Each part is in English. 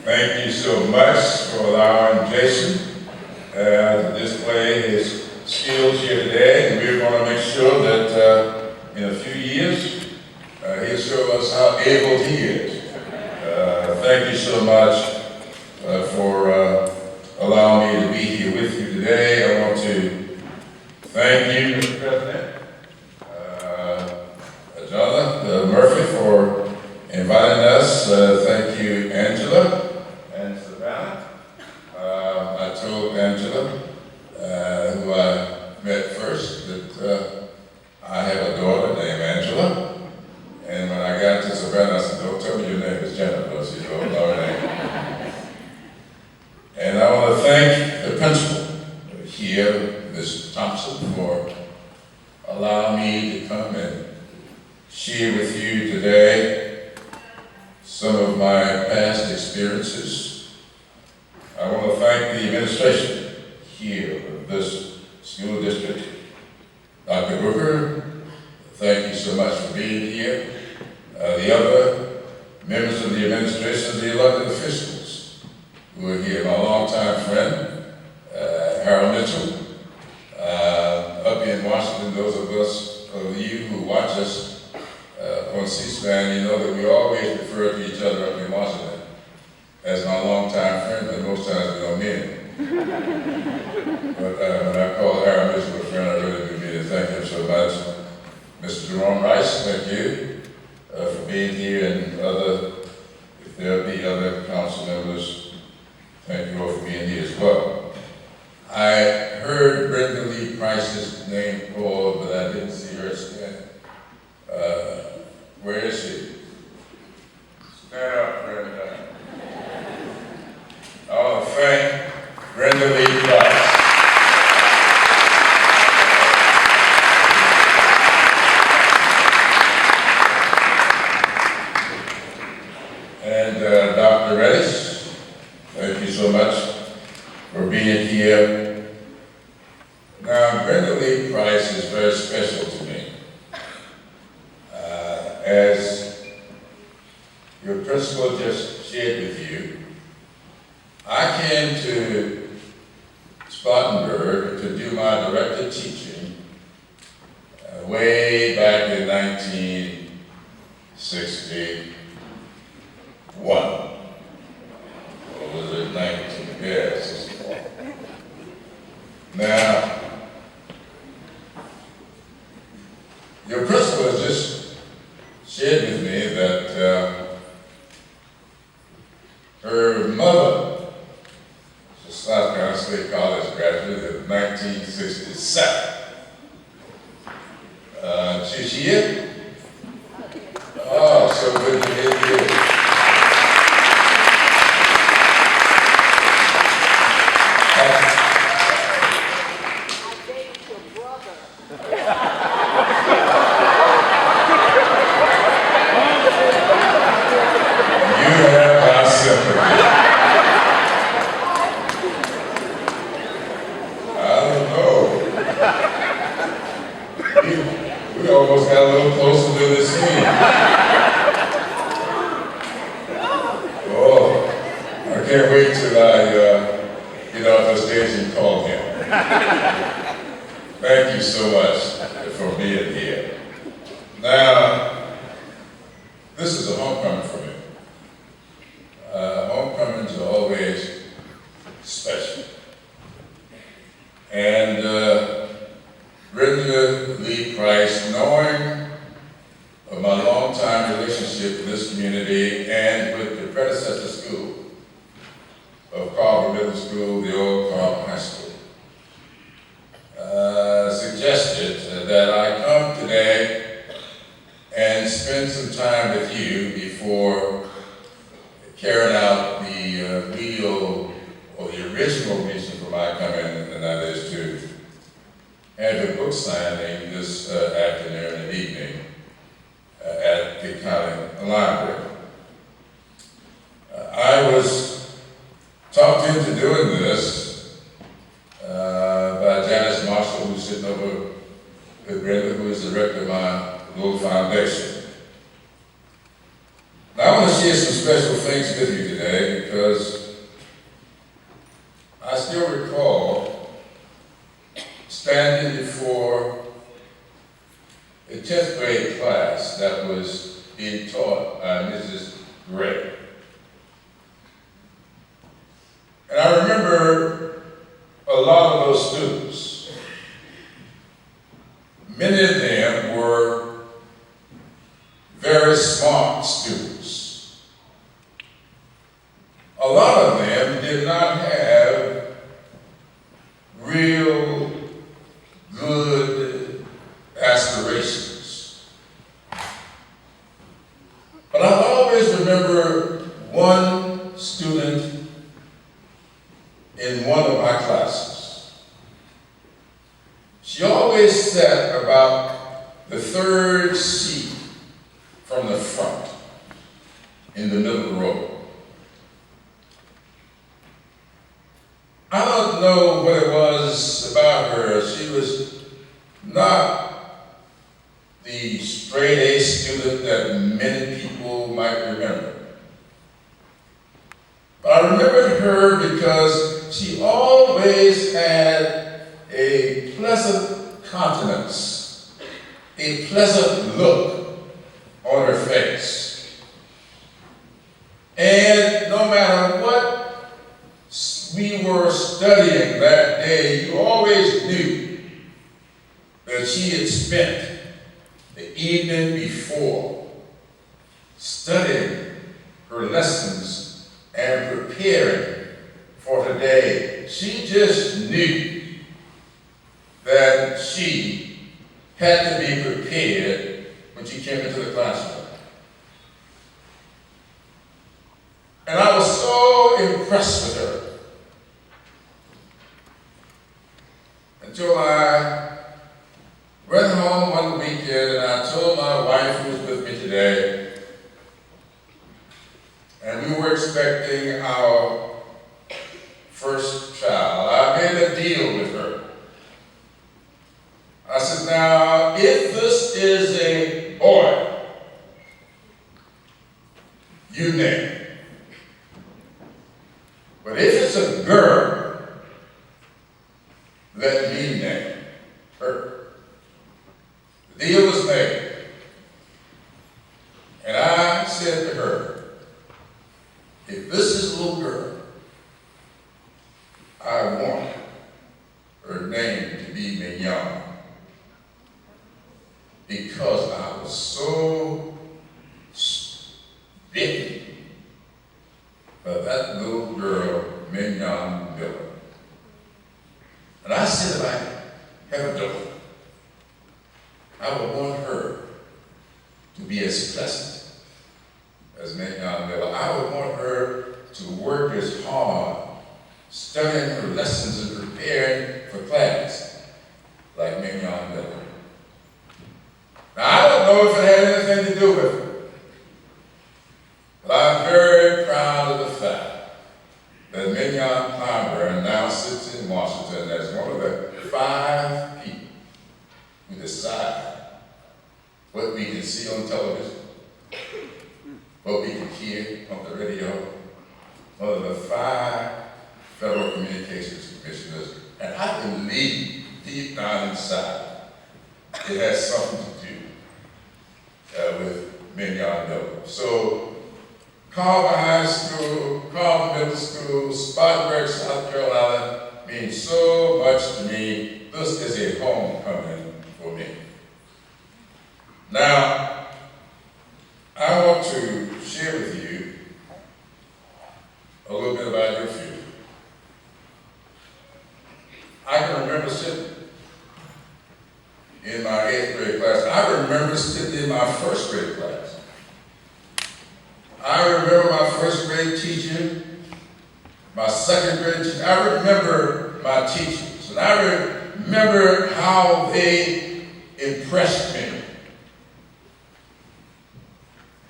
Thank you so much for allowing Jason to display his skills here today, and we're going to make sure that in a few years he'll show us how able he is. Thank you so much for allowing me to be here with you today. I want to thank you, Mr. President, Jonathan Murphy, for inviting us. Thank you, Angela and Savannah. I told Angela, who I met first, that I have a daughter named Angela. And when I got to Savannah, I said, don't tell me your name is Jennifer. She said, oh, no, it ain't. And I want to thank the principal here, Ms. Thompson, for allowing me to come and share with you today some of my past experiences. I want to thank the administration here of this school district. Dr. Booker, thank you so much for being here. The other members of the administration, the elected officials who are here, my longtime friend, Harold Mitchell, up in Washington, those of you who watch us on C-SPAN, you know that we always refer to each other up in Washington as my longtime friend, but most times we don't mean it. But when I call Harold Mitchell a friend, I really do mean it. Thank him so much. Mr. Jerome Rice, thank you for being here, and if there'll be other council members, thank you all for being here as well. I heard Brenda Lee Price's name called, but I didn't see her stand. Where is she? Stand up, Brenda. I want to thank Brenda Lee Price. And Dr. Reddish, thank you so much for being here. Now, Brenda Lee Price is very special to me. As your principal just shared with you, I came to Spartanburg to do my directed teaching way back in 1961. Or was it 19? Yes. Now, your principal has just shared with me that her mother, she's a South Carolina State College graduate in 1967. She's here? Oh, so good to hear you. We almost got a little closer to this scene. Oh, I can't wait till I get off the stage and call him. Thank you so much for being here. Now, this is a homecoming for me. Homecomings are always special. And Brenda Lee Price, knowing of my long-time relationship with this community and with the predecessor school of Carver Middle School, the old Carver High School, suggested that I come today and spend some time with you before carrying out the real or the original reason for my coming, and that is to have a book signing this afternoon and evening at the county library. I was talked into doing this by Janice Marshall, who's sitting over with Brenda, who is the director of my little foundation. Now I want to share some special things with you today because I still recall standing before a 10th grade class that was being taught by Mrs. Gray. And I remember a lot of those students. Many of them were very smart students. A lot of them did not have real good aspirations. But I always remember one student in one of my classes. She always sat about the third seat from the front in the middle of the row. I don't know what it was about her. She was not the straight A student that many people might remember. But I remembered her because she always had a pleasant countenance, a pleasant look on her face. And no matter what we were studying that day, you always knew that she had spent the evening before studying her lessons and preparing for today. She just knew that she had to be prepared when she came into the classroom. And I was so impressed with her until I went home one weekend and I told my wife, who was with me today, and we were expecting our first child. I made a deal with her. I said, now, if this is a boy, you name it. But if it's a girl, let me name her. The deal was made. And I said to her, if this is a little girl, I want her name to be Mignon. Because I was so bitten by that little girl, Mignon Miller. And I said, if I have a daughter, I would want her to be as pleasant as Mignon Miller. I would want her to work as hard, studying her lessons and preparing for class like Mignon Miller. Now, I don't know if it had anything to do with it, but I'm very proud of the fact that Mignon Clyburn now sits in Washington as one of the 5 people who decide what we can see on television, what we can hear on the radio, one of the 5 Federal Communications Commissioners, and I believe deep down inside it has something to do with Mignon Miller. So, Carver High School, Carver Middle School, Spartanburg, South Carolina means so much to me. This is a homecoming for me. Now, I want to share with you a little bit about your future. I can remember sitting in my 8th grade class. I remember sitting in my 1st grade class. I remember my 1st grade teacher, my 2nd grade teacher. I remember my teachers, and I remember how they impressed me.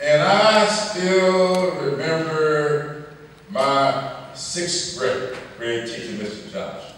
And I still remember my 6th grade teacher, Mr. Johnson.